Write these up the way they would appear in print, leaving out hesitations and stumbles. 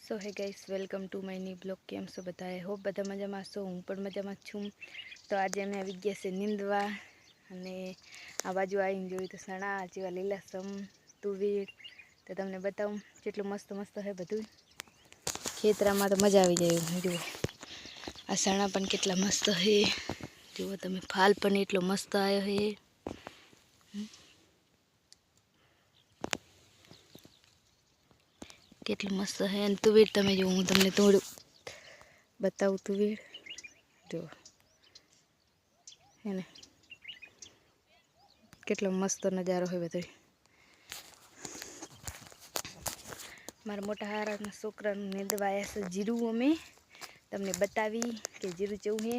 સો હે guys, welcome to my new blog. કેમ છો બધા? હોપ બધા મજામાં છો. હું પણ મજામાં છું. તો આજે અમે આવી ગયા છે નીંદવા, અને આ બાજુ આવીને જોયું તો સણા જેવા લીલાસમ તુવેર. તો તમને બતાવું કેટલું મસ્ત મસ્ત છે બધું. ખેતરામાં તો મજા આવી જાય. જુઓ આ સણા પણ કેટલા મસ્ત છે. જુઓ તમે, ફાલ પણ એટલો મસ્ત આવ્યો છે. કેટલું મસ્ત છે. અને તુવેર તમે જો, હું તમને થોડું બતાવું તુવેર. જો એને કેટલો મસ્ત નજારો હોય બધો. મારા મોટા હારાના છોકરાનું નીંદવા આવ્યા છે જીરું. અમે તમને બતાવી કે જીરું કેવું છે.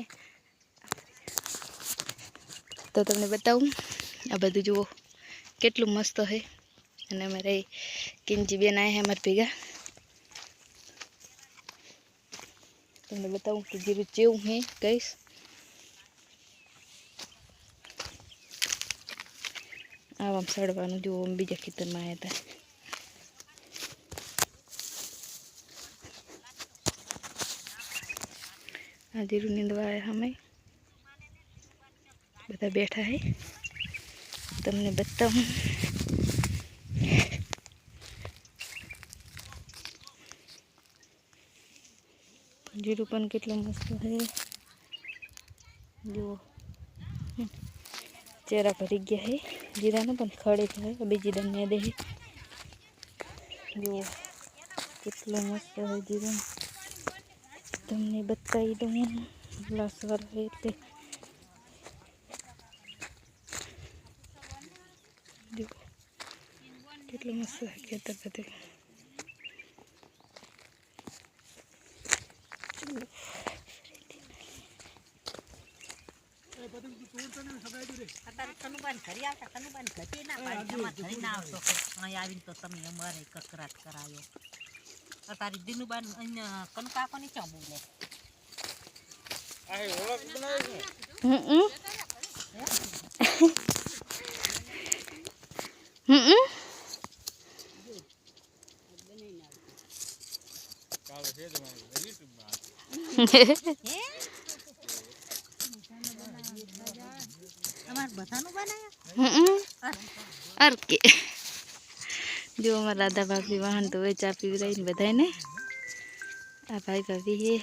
તો તમને બતાવું આ બધું જુઓ કેટલું મસ્ત છે. અને અમારે કિંજી બેન આવ્યા છે અમારા ભેગા. તમને બતાવું કે જીરું કેવું છે કહીશ. આમ સડવાનું જુઓ, બીજા ખેતરમાં આવ્યા હતા. આ જીરું નીંદવા આવ્યા અમે બધા બેઠા હે. તમને બતાવું જીરું પણ કેટલું મસ્ત છે. જુઓ ચેરા ભરી ગયા છે જીરાને, પણ ખડે છે બીજી દને દે. જુઓ કેટલું મસ્ત છે જીરું. તમને બતાવી દઉં લાસવાર એટલે જુઓ કેટલું મસ્ત ખેતર બધું. તારી દિનુબાન કનકા કોની ચા બોલે તમારે બધાનું બનાવ્યા અર કે જો અમારા દાદા ભાભી વાહન તો ચા પીવી રહીને બધાને. આ ભાઈ ભાભી હે.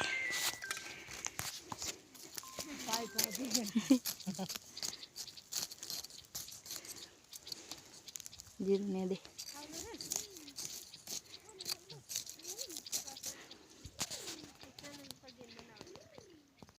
જીરું ને દે